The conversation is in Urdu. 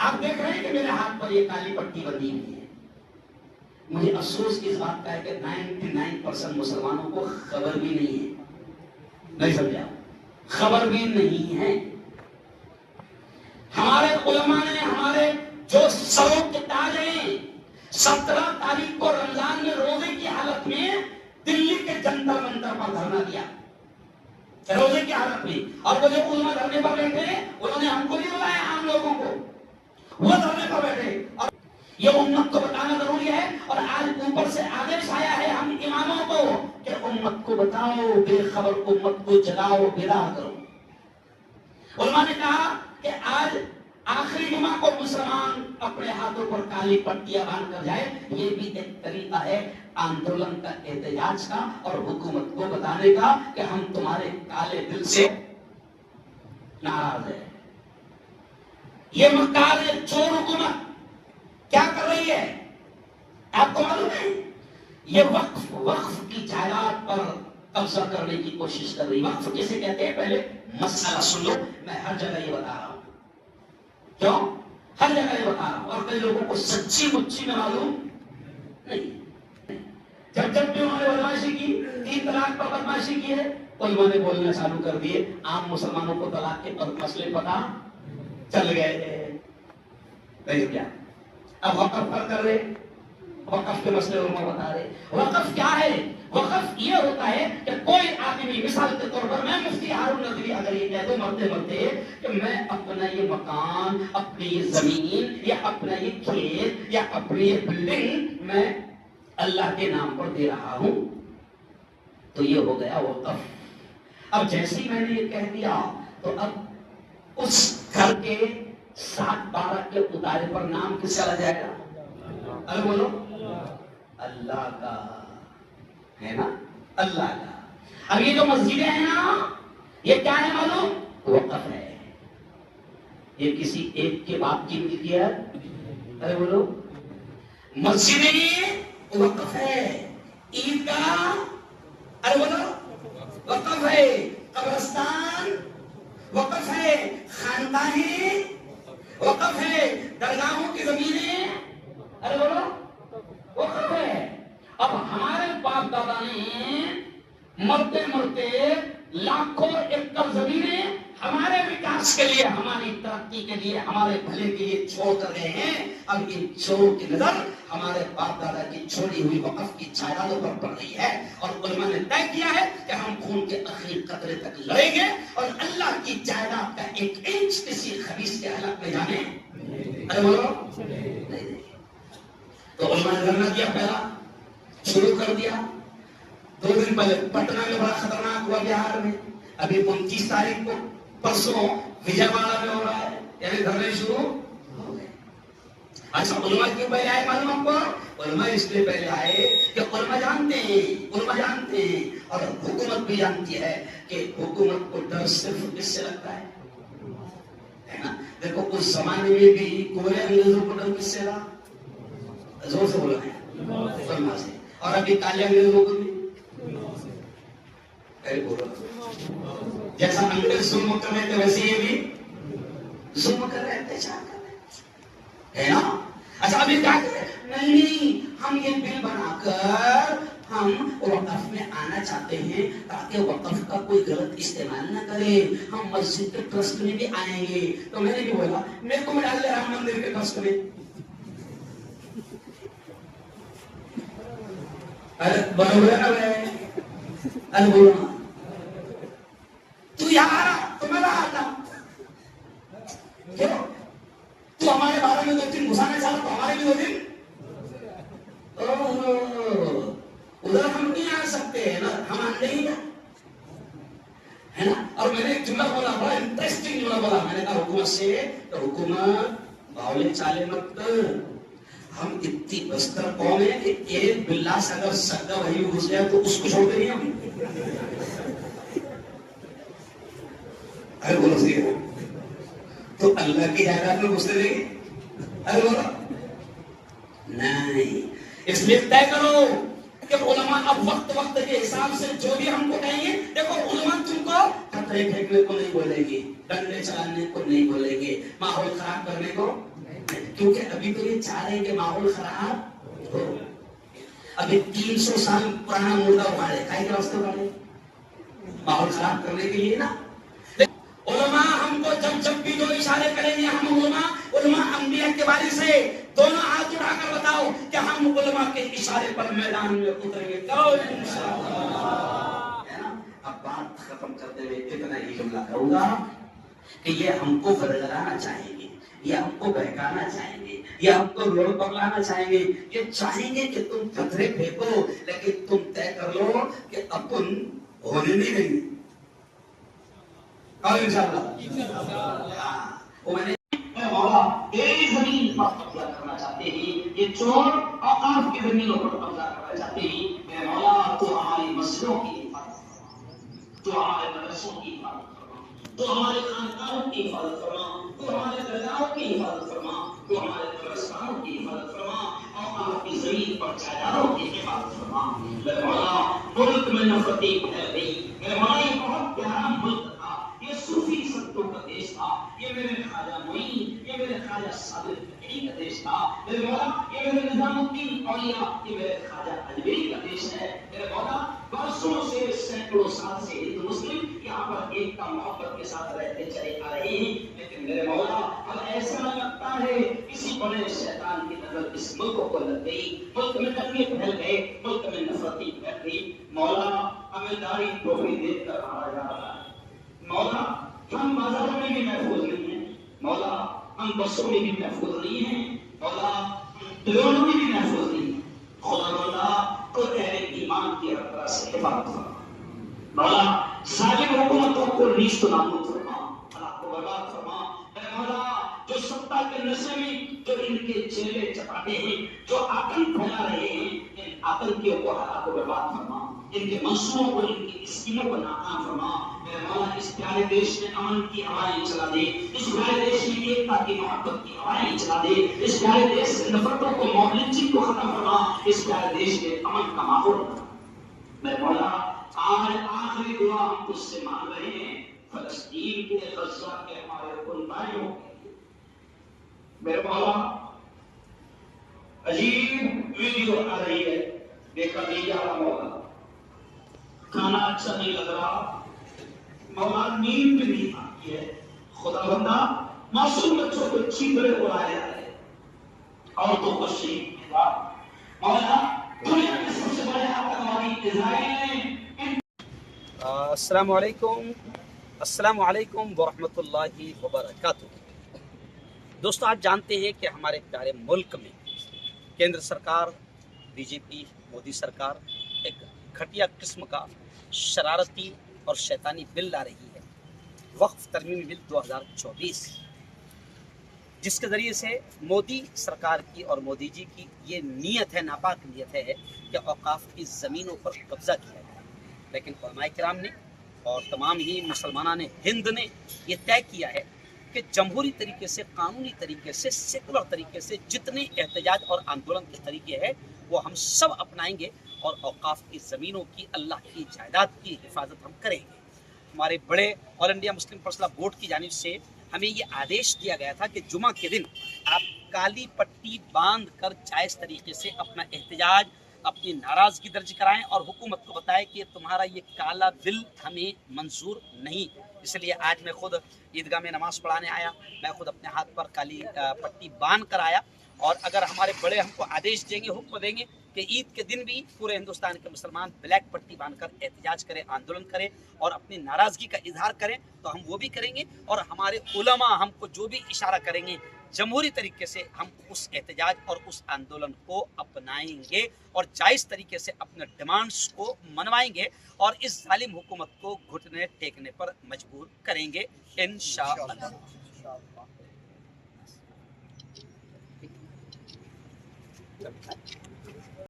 آپ دیکھ رہے ہیں کہ میرے ہاتھ پر یہ کالی پٹی بندھی ہوئی ہے. مجھے افسوس اس بات کا ہے کہ 99% مسلمانوں کو خبر بھی نہیں ہے. نہیں سمجھا؟ خبر بھی نہیں ہے. ہمارے علماء نے ہمارے جو سروں کے تاج ہیں 17 تاریخ کو رمضان میں روزے کی حالت میں دلی کے جنتر منتر پر دھرنا دیا روزے کی حالت میں. اور وہ جو علماء دھرنے پر بیٹھے انہوں نے ہم کو نہیں بلایا، عام لوگوں کو. وہ دھرنے پر بیٹھے. اور یہ امت کو بتانا ضروری ہے. اور آج اوپر سے آدیش آیا ہے ہم اماموں کو کہ امت کو بتاؤ، بے خبر امت کو جگاؤ، بیدار کرو. علماء نے کہا کہ آج آخری جمعہ کو مسلمان اپنے ہاتھوں پر کالی پٹیاں باندھ کر جائے. یہ بھی ایک طریقہ ہے آندولن کا، احتجاج کا، اور حکومت کو بتانے کا کہ ہم تمہارے کالے دل سے ناراض ہیں. یہ مکار چور حکومت کیا کر رہی ہے آپ کو معلوم ہے؟ یہ وقف کی جائیداد پر قبضہ کرنے کی کوشش کر رہی. وقف کیسے کہتے ہیں پہلے مسئلہ سن لو. میں ہر جگہ یہ بتا رہا ہوں. کیوں؟ ہر جگہ یہ بتا رہا ہوں. اور کئی لوگوں کو سچی مچی میں معلوم نہیں. جب بھی انہوں نے بدماشی کی، 3 طلاق پر بدماشی کی ہے، علماء نے بولنا شروع کر دیے. عام مسلمانوں کو طلاق کے مسئلے پتا چل گئے. نہیں کیا؟ اب وقف پر کر رہے، وقف کے مسئلے علماء بتا رہے. وقف کیا ہے؟ وقف یہ ہوتا ہے کہ کوئی آدمی، مثال کے طور پر میں مفتی ہارون ندوی اگر یہ کہہ دوں مرتے مرتے کہ میں اپنا یہ مکان، اپنی یہ زمین، یا اپنا یہ کھیت، یا اپنی یہ بلڈنگ میں اللہ کے نام پر دے رہا ہوں، تو یہ ہو گیا وقف. اب جیسے ہی میں نے یہ کہہ دیا تو اب اس گھر کے 7/12 کے اتارے پر نام کس کا لگ جائے گا؟ ارے بولو، اللہ کا ہے نا، اللہ کا. اب یہ جو مسجدیں ہیں نا، یہ کیا ہے معلوم؟ وقف ہے. یہ کسی ایک کے باپ کی ملکیت. ارے بولو، مسجدیں وقف ہے، عیدگاہ ارے بولو وقف ہے، قبرستان وقف ہے، خاندانیں وقف ہے، درگاہوں کی زمینیں ارے بولو وقف ہے. اب ہمارے باپ دادا نے مرتے مرتے لاکھوں ایکڑ زمینیں ہمارے وکاس کے لیے، ہماری ترقی کے لیے، ہمارے بھلے کے لیے چھوڑ کر گئے ہیں. اب ان چوروں کی نظر ہمارے باپ دادا کی چھوڑی ہوئی وقف کی جائیدادوں پر پڑ رہی ہے. اور علماء نے طے کیا ہے کہ ہم خون کے آخری قطرے تک لڑیں گے اور اللہ کی جائیداد کا 1 انچ کسی خبیث کے حلق میں جانے ارے بولو نہیں. تو علماء نے دھرنا دیا، پہلا شروع کر دیا. 2 دن پہلے پٹنہ میں بڑا خطرناک ہوا بہار میں. ابھی 29 تاریخ کو پرسوں وجے واڑہ میں ہو رہا ہے، یعنی دھرنے شروع ہو گئے. اچھا علماء کیوں پہلے آئے معلوم آپ کو؟ علماء اس لیے پہلے آئے کہ علماء جانتے ہیں اور حکومت بھی جانتی ہے کہ حکومت کو ڈر صرف کس سے لگتا ہے نا. دیکھو اس زمانے میں بھی کوئی انگریزوں کو ڈر کس سے لگا؟ زور سے بولا ہے علماء سے. اور ابھی کالے انگریزوں کو بھی جیسا انگریز ظلم کر رہے تھے ویسے یہ بھی ظلم کر رہے تھے، اچھا کر رہے ہیں نا. اچھا ابھی کیا کریں؟ نہیں، ہم یہ بل بنا کر ہم وقف میں آنا چاہتے ہیں تاکہ وقف کا کوئی غلط استعمال نہ کرے. ہم مسجد کے ٹرسٹ میں بھی آئیں گے. تو میں نے بھی بولا میرے کو ڈال دے رام مندر کے ٹرسٹ میں. ارے برابر ہے، ارے بولو تو یار تو میں آتا کیوں؟ تو ہمارے بارے میں 2 دن گھسانے چاہتا تو ہمارے بھی 2 دن ادھر ہم نہیں آ سکتے ہیں نا، ہم آتے ہی ہے نا. اور میں نے ایک جملہ بولا، بڑا انٹرسٹنگ جملہ بولا. میں نے کہا حکومت سے کہ حکومت باولے چالے مت کر. ہم اتنی بستر قوم ہے کہ ایک بلا سے اگر سگا وہی گھس گیا تو اس کو چھوڑتے نہیں ہم. ارے بولو صحیح ہے تو اللہ کی جائیداد میں گھستے دیں گے؟ ارے بولو نہیں. اس لیے طے کرو کہ علماء اب وقت وقت کے حساب سے جو بھی ہم کو کہیں گے، دیکھو علماء تم کو خطرے پھینکنے کو نہیں بولیں گے، ڈنڈے چلانے کو نہیں بولیں گے، ماحول خراب کرنے کو، کیونکہ ابھی تو یہ چاہ رہے ہیں کہ ماحول خراب ہو۔ ابھی 300 سال پرانا مردہ اٹھاڑے کائی کے راستے اٹھاڑے ماحول خراب کرنے کے لیے نا۔ علماء ہم کو جب بھی جو اشارے کریں گے، ہم علماء انبیاء کے بارے سے دونوں ہاتھ اٹھا کر بتاؤ کہ ہم علماء کے اشارے پر میدان میں اتریں گے، اب بات ختم کرتے ہوئے اتنا ہی جملہ کروں گا کہ یہ ہم کو گڑگڑانا چاہیں گے، یہ ہم کو بہکانا چاہیں گے، یہ ہم کو روڈ پر لانا چاہیں گے، یہ چاہیں گے کہ تم پتھرے پھینکو، لیکن تم طے کر لو کہ اپن ہونے نہیں دیں گے، اور انشاءاللہ میری زمین پر قبضہ کرنا چاہتے ہیں، یہ چور اور آپ کی زمینوں پر قبضہ کرنا چاہتے ہیں، میرے مولا تو ہماری مسجدوں کی حفاظت فرما، تو ہمارے مدرسوں کی حفاظت فرما، تو ہمارے خانقاہوں کی حفاظت فرما، تو ہمارے درگاہوں کی حفاظت فرما، تو ہمارے قبرستانوں کی حفاظت فرما، اور آپ کی زمین پر جائیدادوں کی حفاظت فرما۔ میرے مولا ملک میں نفرتیں پھیل گئی، میرے مولا یہ بہت پیارا ملک تھا، یہ صوفی سنتوں کا دیش تھا، یہ میرے خواجہ معین، یہ میرے خواجہ صادق فقیہ کا دیش تھا، میرے مولا یہ میرے نظام الدین اولیاء، یہ میرے خواجہ اجمیری کا دیش ہے، میرے مولا برسوں سے سینکڑوں سال سے ہندو مسلم یہاں پر ایک کا محبت کے ساتھ رہتے چلے آ رہے ہیں، لیکن میرے مولا اب ایسا لگتا ہے کسی بڑے شیطان کی نظر اس ملک کو لگ گئی، ملک میں تکلیف پھیل گئے، ملک میں نفرتی پھیل گئی، مولا ہمیں داڑھی ٹوپی دیکھ کر مارا جا رہا ہے، مولا ہم بازاروں میں بھی محفوظ نہیں ہیں، مولا ہم بسوں میں بھی محفوظ نہیں ہیں، مولا ہم ٹرینوں میں بھی محفوظ نہیں ہیں، خدا مولا تو اہل ایمان کی ہر طرح سے حفاظت فرما، مولا ظالم حکومتوں کو نیست و نابود فرما، اللہ کو برباد فرما، اے مولا جو ستا کے نشے میں جو ان کے چہرے چپاتے ہیں، جو آتنک پھیلا رہے ہیں، ان آتنکیوں کو اللہ کو برباد فرما، ان کے منصوبوں کو، ان کی اسکیموں کو ناکام فرما، میرے مولا اس پیارے دیش میں امن کی ہوائیں چلا دے، اس پیارے دیش میں ایکتا کی محبت کی ہوائیں چلا دے، اس پیارے دیش سے نفرتوں کو، لنچنگ کو ختم فرما، اس پیارے دیش میں امن کا ماحول بنا۔ میرے مولا آج آخری دعا ہم تجھ سے مانگ رہے ہیں فلسطین کے، غزہ کے ہمارے ان بھائیوں کے لیے، میرے مولا عجیب ویڈیو آ رہی ہے، دیکھا نہیں جا رہا مولا، کھانا اچھا نہیں لگ رہا مولا، نیند بھی نہیں آتی ہے، خدا بندہ معصوم بچوں کو چیپڑے اڑائے جا رہے، عورتوں کو شہید کیا، مولا دنیا میں سب سے بڑے آتنکوادی اسرائیل نے۔ السلام علیکم ورحمۃ اللہ وبرکاتہ۔ دوستو آپ جانتے ہیں کہ ہمارے پیارے ملک میں کیندر سرکار بی جے پی مودی سرکار ایک گھٹیا قسم کا شرارتی اور شیطانی بل لا رہی ہے، وقف ترمیمی بل 2024، جس کے ذریعے سے مودی سرکار کی اور مودی جی کی یہ نیت ہے، ناپاک نیت ہے کہ اوقاف کی زمینوں پر قبضہ کیا جائے، لیکن علماء کرام نے اور تمام ہی مسلمانان ہند نے یہ طے کیا ہے کہ جمہوری طریقے سے، قانونی طریقے سے، سیکولر طریقے سے جتنے احتجاج اور آندولن کے طریقے ہیں وہ ہم سب اپنائیں گے، اور اوقاف کی زمینوں کی، اللہ کی جائیداد کی حفاظت ہم کریں گے۔ ہمارے بڑے آل انڈیا مسلم پرسنل بورڈ کی جانب سے ہمیں یہ آدیش دیا گیا تھا کہ جمعہ کے دن آپ کالی پٹی باندھ کر جائز طریقے سے اپنا احتجاج، اپنی ناراضگی درج کرائیں اور حکومت کو بتائیں کہ تمہارا یہ کالا بل ہمیں منظور نہیں۔ اس لیے آج میں خود عیدگاہ میں نماز پڑھانے آیا، میں خود اپنے ہاتھ پر کالی پٹی باندھ کر آیا، اور اگر ہمارے بڑے ہم کو آدیش دیں گے، حکم دیں گے کہ عید کے دن بھی پورے ہندوستان کے مسلمان بلیک پٹی باندھ کر احتجاج کریں، آندولن کریں اور اپنی ناراضگی کا اظہار کریں، تو ہم وہ بھی کریں گے، اور ہمارے علماء ہم کو جو بھی اشارہ کریں گے جمہوری طریقے سے ہم اس احتجاج اور اس آندولن کو اپنائیں گے، اور جائز طریقے سے اپنے ڈیمانڈز کو منوائیں گے، اور اس ظالم حکومت کو گھٹنے ٹیکنے پر مجبور کریں گے انشاءاللہ۔